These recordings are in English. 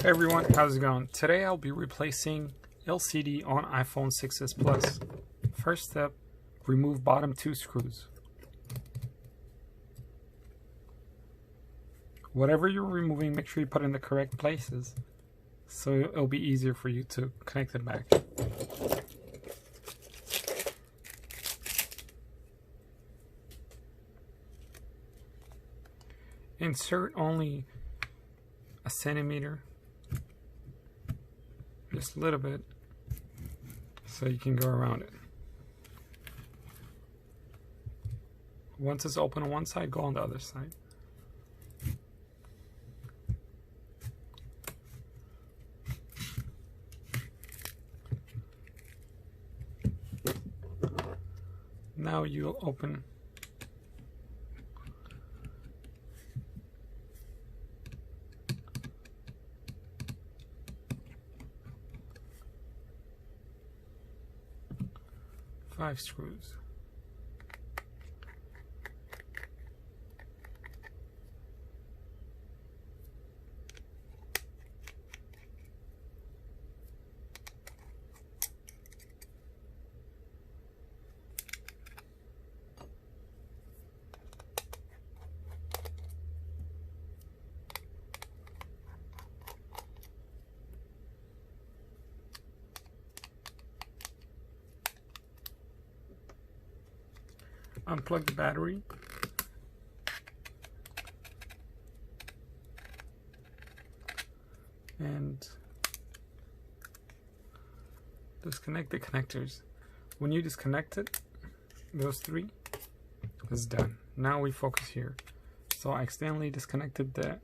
Hey everyone, how's it going? Today I'll be replacing LCD on iPhone 6s Plus. First step, remove bottom two screws. Whatever you're removing, make sure you put it in the correct places so it'll be easier for you to connect it back. Insert only a centimeter, just a little bit, so you can go around it. Once it's open on one side, go on the other side. Now you'll open five screws. Unplug the battery. And disconnect the connectors. When you disconnect it, those three, it's done. Now we focus here. So I accidentally disconnected the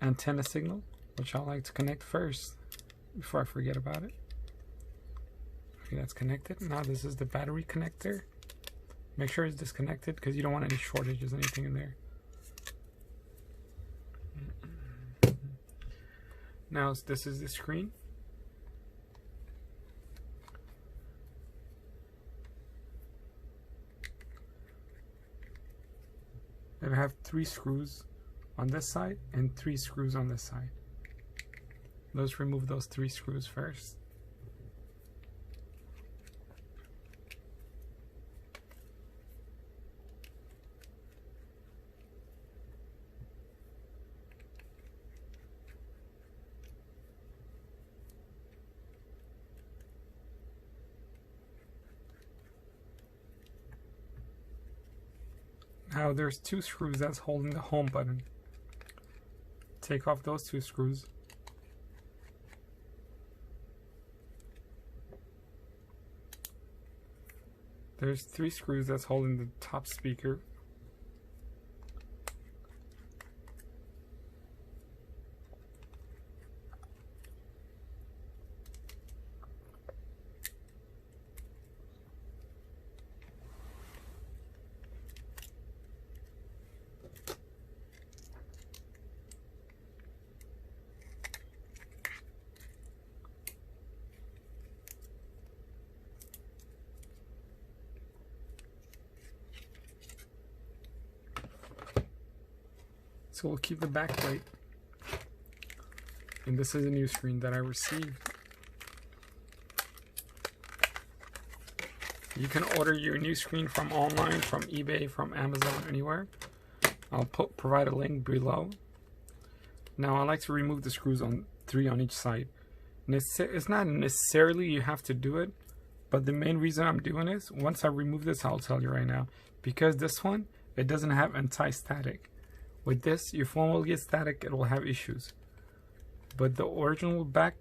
antenna signal, which I like to connect first before I forget about it. Okay, that's connected. Now this is the battery connector. Make sure it's disconnected because you don't want any shortages, anything in there. Now this is the screen. And I have 3 screws on this side and 3 screws on this side. Let's remove those 3 screws first. Now there's 2 screws that's holding the home button. Take off those 2 screws. There's 3 screws that's holding the top speaker. So we'll keep the back plate. And this is a new screen that I received. You can order your new screen from online, from eBay, from Amazon, anywhere. I'll provide a link below. Now I like to remove the screws on 3 on each side. And it's not necessarily you have to do it, but the main reason I'm doing this, once I remove this, I'll tell you right now. Because this one, it doesn't have anti-static. With this, your phone will get static, it will have issues. But the original back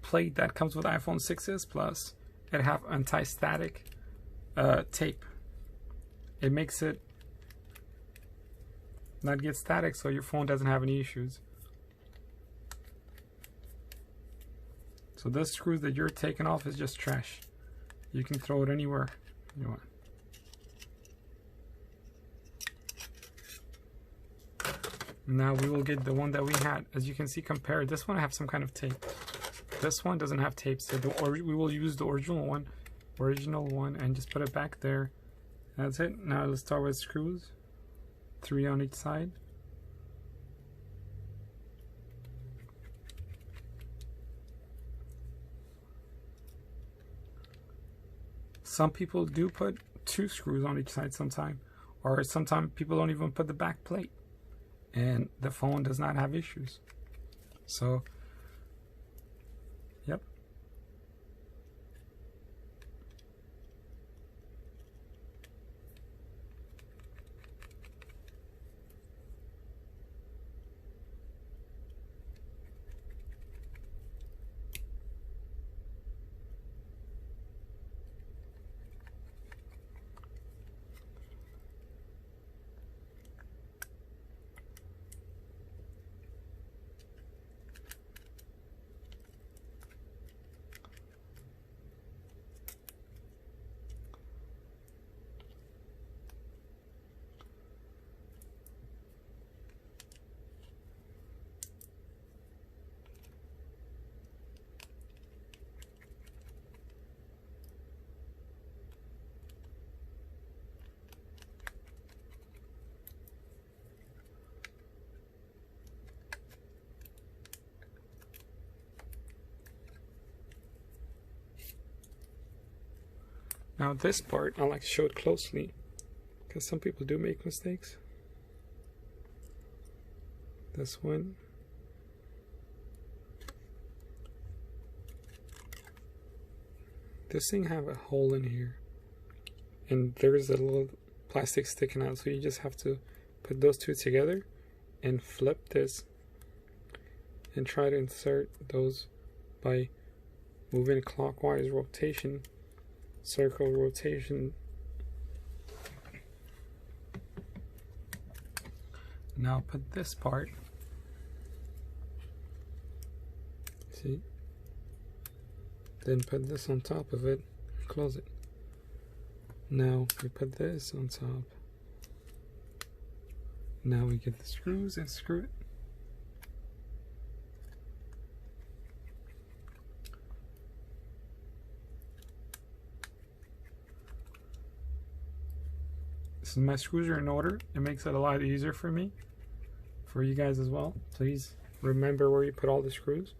plate that comes with iPhone 6s Plus, it have anti-static tape. It makes it not get static so your phone doesn't have any issues. So this screw that you're taking off is just trash. You can throw it anywhere you want. Now we will get the one that we had. As you can see, compare. This one I have some kind of tape. This one doesn't have tape, so we will use the original one, and just put it back there. That's it. Now let's start with screws. 3 on each side. Some people do put 2 screws on each side sometime, or sometimes people don't even put the back plate, and the phone does not have issues. So, yep. Now this part, I like to show it closely, because some people do make mistakes. This one. This thing have a hole in here, and there's a little plastic sticking out, so you just have to put those two together and flip this and try to insert those by moving clockwise rotation, circle rotation. Now put this part, see, then put this on top of it and close it. Now we put this on top. Now we get the screws and screw it. So my screws are in order. It makes it a lot easier for me, for you guys as well. Please remember where you put all the screws.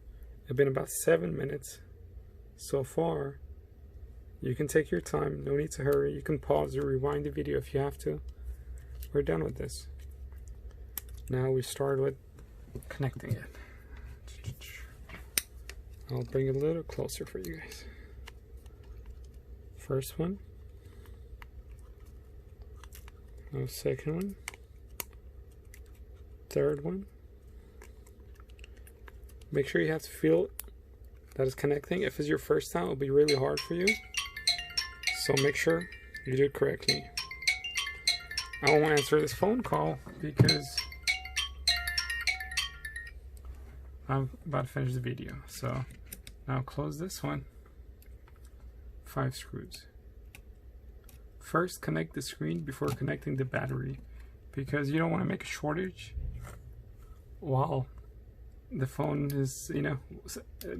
It's been about 7 minutes so far. You can take your time, no need to hurry. You can pause or rewind the video if you have to. We're done with this. Now we start with connecting it. I'll bring it a little closer for you guys. First one. Now second one. Third one. Make sure you have to feel that it's connecting. If it's your first time, it'll be really hard for you. So make sure you do it correctly. I won't answer this phone call because I'm about to finish the video. So now close this one. 5 screws. First, connect the screen before connecting the battery, because you don't want to make a shortage while the phone is,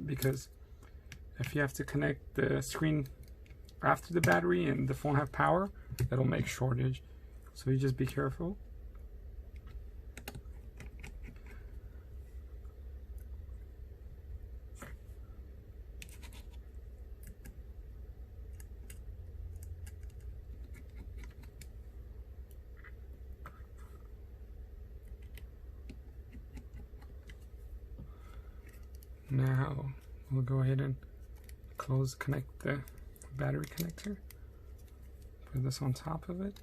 because if you have to connect the screen after the battery and the phone have power, that'll make shortage. So you just be careful. Now we'll go ahead and connect the battery connector. Put this on top of it.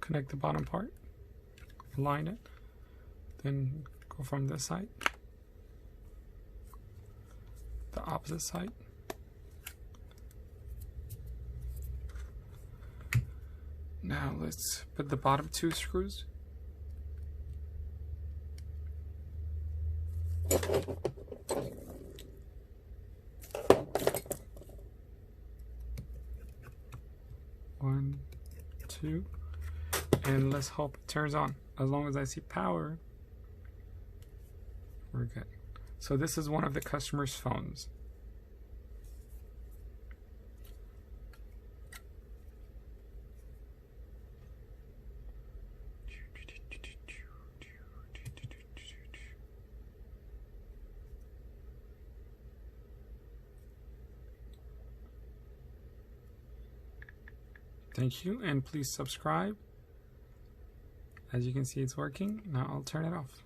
Connect the bottom part, align it, then go from this side, the opposite side. Now let's put the bottom 2 screws. One, 2, and let's hope it turns on. As long as I see power, we're good. So this is one of the customer's phones. Thank you, and please subscribe. As you can see, it's working. Now I'll turn it off.